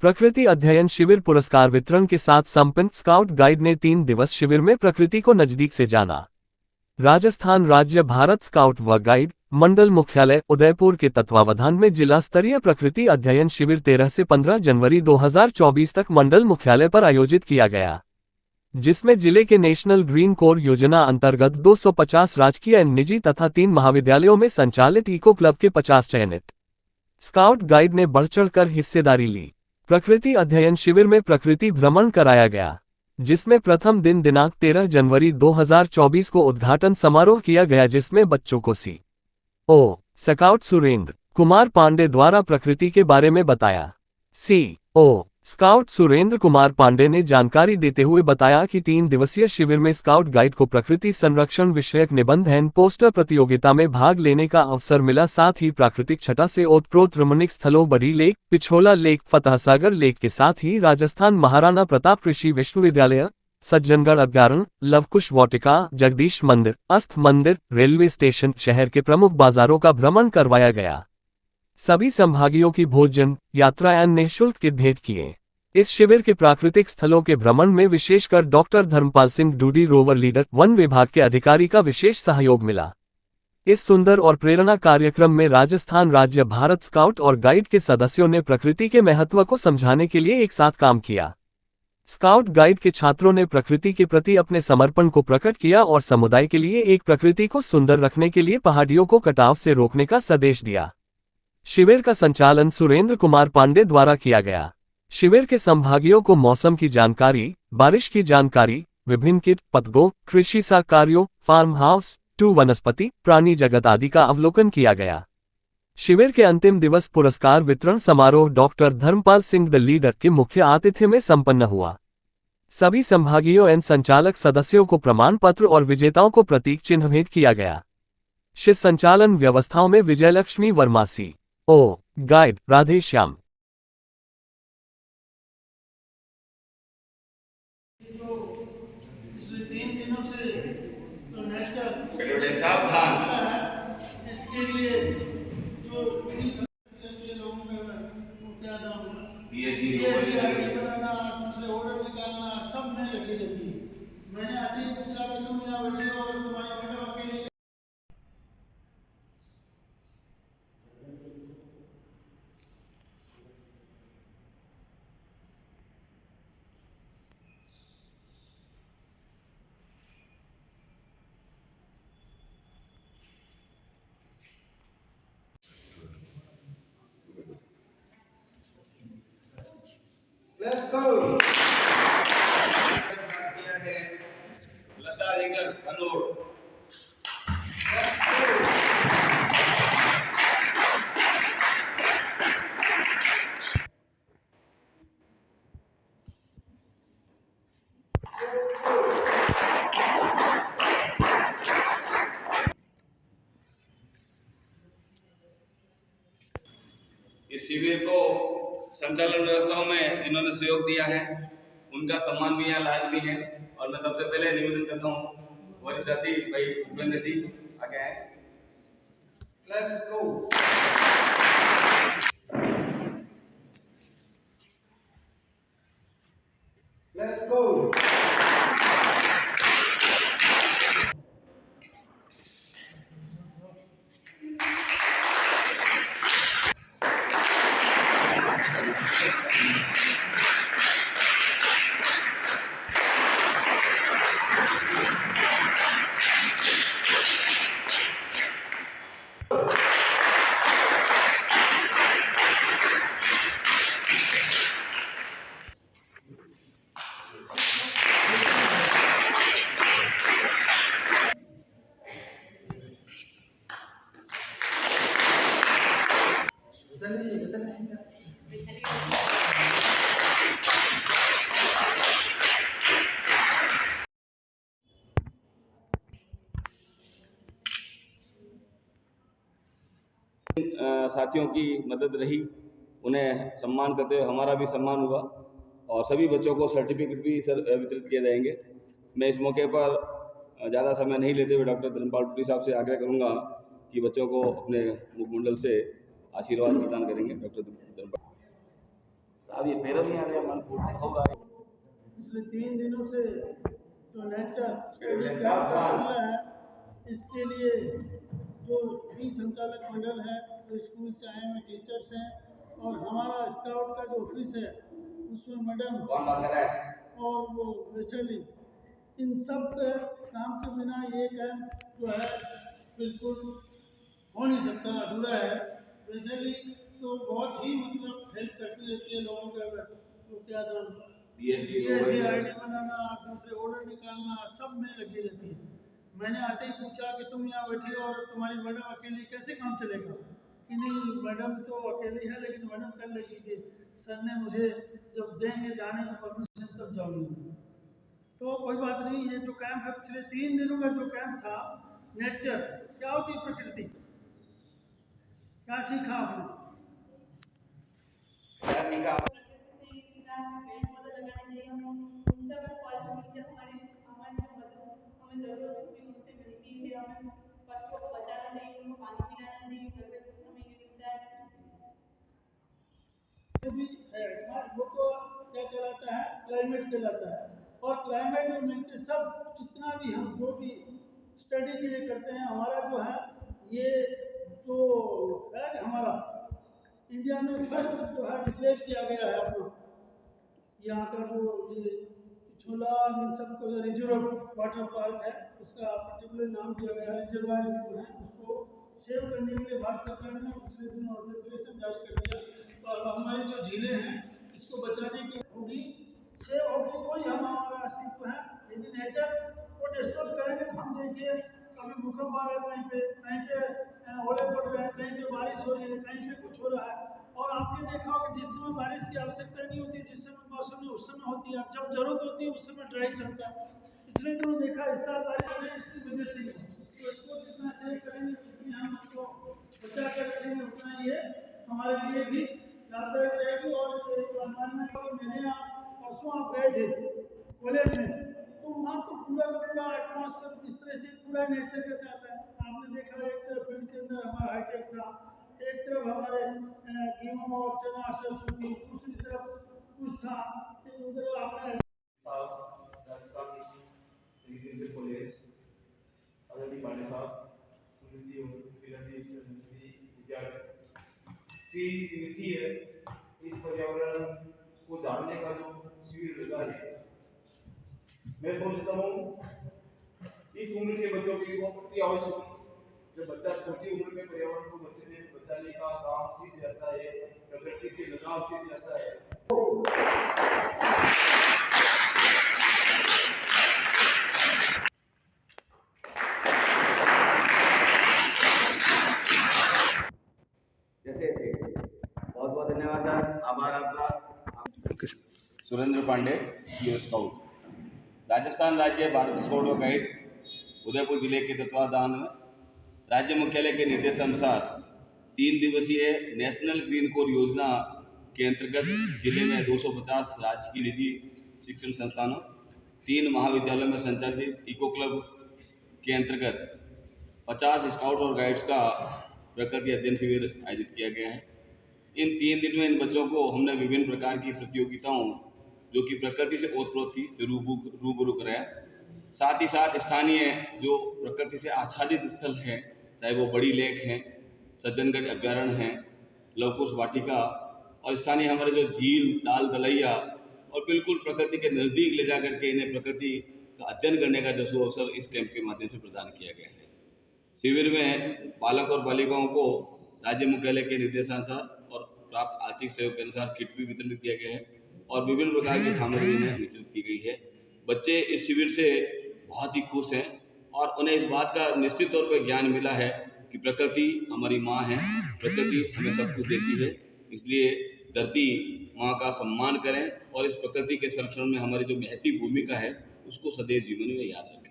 प्रकृति अध्ययन शिविर पुरस्कार वितरण के साथ संपन्न। स्काउट गाइड ने 3 दिवस शिविर में प्रकृति को नजदीक से जाना। राजस्थान राज्य भारत स्काउट व गाइड मंडल मुख्यालय उदयपुर के तत्वावधान में जिला स्तरीय प्रकृति अध्ययन शिविर 13 से 15 जनवरी 2024 तक मंडल मुख्यालय पर आयोजित किया गया, जिसमें जिले के नेशनल ग्रीन कोर योजना अंतर्गत 250 राजकीय एवं निजी तथा 3 महाविद्यालयों में संचालित इको क्लब के 50 चयनित स्काउट गाइड ने बढ़-चढ़कर हिस्सेदारी ली। प्रकृति अध्ययन शिविर में प्रकृति भ्रमण कराया गया, जिसमें प्रथम दिन दिनांक 13 जनवरी 2024 को उद्घाटन समारोह किया गया, जिसमें बच्चों को सी.ओ. स्काउट सुरेंद्र कुमार पांडे द्वारा प्रकृति के बारे में बताया। सी.ओ. स्काउट सुरेंद्र कुमार पांडे ने जानकारी देते हुए बताया कि 3 दिवसीय शिविर में स्काउट गाइड को प्रकृति संरक्षण विषयक निबंध एवं पोस्टर प्रतियोगिता में भाग लेने का अवसर मिला। साथ ही प्राकृतिक छटा से ओतप्रोत रमणीक स्थलों बड़ी lake, Pichola lake, Fatehsagar lake के साथ ही राजस्थान महाराणा प्रताप कृषि विश्वविद्यालय, सज्जनगढ़ अभ्यारण्य, लवकुश वाटिका, जगदीश मंदिर, अस्त मंदिर, रेलवे स्टेशन, शहर के प्रमुख बाजारों का भ्रमण करवाया गया। सभी संभागियों की भोजन, यात्रा एवं निःशुल्क किट भेंट किए। इस शिविर के प्राकृतिक स्थलों के भ्रमण में विशेषकर doctor Dharmpal Singh Dudi rover leader वन विभाग के अधिकारी का विशेष सहयोग मिला। इस सुंदर और प्रेरणा कार्यक्रम में राजस्थान राज्य भारत स्काउट और गाइड के सदस्यों ने प्रकृति के महत्व को समझाने के लिए एक साथ काम किया। स्काउट गाइड के छात्रों ने प्रकृति के प्रति अपने समर्पण को प्रकट किया और समुदाय के लिए एक प्रकृति को सुंदर रखने के लिए पहाड़ियों को कटाव से रोकने का संदेश दिया। शिविर का संचालन सुरेंद्र कुमार पांडे द्वारा किया गया। शिविर के संभागियों को मौसम की जानकारी, बारिश की जानकारी, विभिन्न किट, पतगो, कृषि सहकार्यों, फार्म हाउस, 2 वनस्पति, प्राणी जगत आदि का अवलोकन किया गया। शिविर के अंतिम दिवस पुरस्कार वितरण समारोह doctor Dharmpal Singh the leader के मुख्य आतिथ्य में संपन्न हुआ। सभी संभागियों एवं संचालक सदस्यों को प्रमाण पत्र और विजेताओं को प्रतीक चिन्ह भेंट किया गया। शिविर संचालन व्यवस्थाओं में विजयलक्ष्मी वर्मा सी.ओ. गाइड राधेश्याम। पिछले 3 दिनों से तो नेचर सावधान इसके लिए जो लोगों में क्या नाम बीएससी बनाना, दूसरे ऑर्डर निकालना, सब में लगी रहती है। मैंने आते ही पूछा कि तुम यहाँ बैठे हो और तुम्हारे बेटा अकेले लेट्स गो। लता रिंगर अनोर इस शिविर को संचालन व्यवस्थाओं में जिन्होंने सहयोग दिया है उनका सम्मान भी यहाँ लाजमी है। और मैं सबसे पहले निवेदन करता हूँ वरिष्ठ साथी भाई उपेंद्र जी आगे आए। Let's go. Let's go. साथियों की मदद रही, उन्हें सम्मान करते हुए हमारा भी सम्मान हुआ और सभी बच्चों को सर्टिफिकेट भी वितरित किए जाएंगे। मैं इस मौके पर ज़्यादा समय नहीं लेते हुए डॉक्टर धर्मपाल डूडी साहब से आग्रह करूंगा कि बच्चों को अपने मुखमंडल से आशीर्वाद प्रदान करेंगे। डॉक्टर धर्मपाल अब ये पैरों नहीं आ रहे मन फूटने खूब आ रहे। पिछले 3 दिनों से जो नेचर स्टडी कैंप चल रहा है, इसके लिए जो भी संचालक मंडल है, जो स्कूल से आए हुए टीचर्स हैं और हमारा स्काउट का जो ऑफिस है उसमें मैडम कौन बात कर रहा है? और वो वैशाली, इन सब के काम के बिना ये कैंप जो है बिल्कुल हो नहीं सकता, अधूरा है। वैशाली तो बहुत ही मतलब हेल्प करती रहती है लोगों के, अगर तो क्या नाम BSc आईडी बनाना, दूसरे ऑर्डर निकालना, सब में लगी रहती है। मैंने आते ही पूछा कि तुम यहाँ बैठी हो और तुम्हारी मैडम अकेली कैसे काम चलेगा, कि नहीं मैडम तो अकेली है लेकिन मैडम कर लेगी कि सर ने मुझे जब देंगे जाने की परमिशन तब जाऊँगी। तो कोई बात नहीं, ये जो कैंप है पिछले 3 दिनों का जो कैंप था, नेचर क्या होती है, प्रकृति, क्या सीखा आपने? क्या सीखा? भी है वो तो क्या कहलाता है, क्लाइमेट कहलाता है। और क्लाइमेट में मिलकर सब जितना भी हम जो भी स्टडी के लिए करते हैं, हमारा जो है ये जो फ्लैग हमारा इंडिया में फर्स्ट जो है डिक्लेयर किया गया है अपना, यहाँ का जो ये झूला इन सबको जो रिजर्व वाटर पार्क है उसका पर्टिकुलर नाम दिया गया है, रिजर्वायर जो है उसको सेव करने के लिए भारत सरकार ने पिछले दिनों ऑर्डिनेशन जारी कर दिया। और हमारी जो झीलें हैं इसको बचाने की होगी, सेव होगी तो ही हम हमारा अस्तित्व है। यदि नेचर को डिस्टर्ब करेंगे तो हम देखिए कभी भूकंप आ रहा है, कहीं पे ओले पड़ रहे हैं, कहीं पे बारिश हो रही है, कहीं पे कुछ हो रहा है। और आपने देखा होगा जिस समय बारिश की आवश्यकता नहीं होती, जिस समय मौसम में उस समय होती है, जब जरूरत होती है उस समय ड्राई चलता है। पिछले दिनों देखा इस साल बारिश नहीं इसी वजह से, तो इसको जितना सेव करेंगे जितनी हम उसको बचा कर रखेंगे उतना ये हमारे लिए भी लाभदायक रहेगी। और मैंने परसों आप गए थे कॉलेज में, तो वहाँ तो पूरा पूरा एटमॉस्फेयर इस तरह से पूरा नेचर के साथ है। आपने देखा एक तरफ फील्ड के अंदर हमारा हाईटेक था, एक तरफ हमारे गेहूँ और चना सरसों थी, दूसरी तरफ कुछ था, उधर आपने कॉलेज आजादी पांडे साहब की है। इस पर्यावरण को जानने का जो शिविर लगा है, मैं सोचता हूँ इस उम्र के बच्चों के लिए बहुत अति आवश्यक है। जब बच्चा छोटी उम्र में पर्यावरण को बचाने का काम सीख जाता है, प्रकृति से लगाव सीख जाता है। बहुत बहुत धन्यवाद सर, आभार आपका। सुरेंद्र पांडे, पीओ स्काउट, राजस्थान राज्य भारत स्काउट व गाइड उदयपुर जिले के तत्वाधान में राज्य मुख्यालय के निर्देशानुसार 3 दिवसीय नेशनल ग्रीन कोर योजना के अंतर्गत जिले में 250 राजकीय निजी शिक्षण संस्थानों, 3 महाविद्यालयों में संचालित इको क्लब के अंतर्गत 50 स्काउट और गाइड्स का प्रकृति अध्ययन शिविर आयोजित किया गया है। इन 3 दिन में इन बच्चों को हमने विभिन्न प्रकार की प्रतियोगिताओं जो कि प्रकृति से ओतप्रोत थी से रूबरू कराया। साथ ही साथ स्थानीय जो प्रकृति से आच्छादित स्थल हैं, चाहे वो बड़ी लेक हैं, सज्जनगढ़ अभ्यारण्य हैं, लवकुश वाटिका और स्थानीय हमारे जो झील, ताल, तलैया और बिल्कुल प्रकृति के नज़दीक ले जा करके इन्हें प्रकृति का अध्ययन करने का जो अवसर इस कैंप के माध्यम से प्रदान किया गया है। शिविर में बालक और बालिकाओं को राज्य मुख्यालय के निर्देशानुसार और प्राप्त आर्थिक सहयोग के अनुसार किट भी वितरित किया गया है और विभिन्न प्रकार की सामग्री इन्हें वितरित की गई है। बच्चे इस शिविर से बहुत ही खुश हैं और उन्हें इस बात का निश्चित तौर पर ज्ञान मिला है कि प्रकृति हमारी माँ है, प्रकृति हमें सब कुछ देती है, इसलिए धरती माँ का सम्मान करें और इस प्रकृति के संरक्षण में हमारी जो महती भूमिका है उसको सदैव जीवन में याद रखें।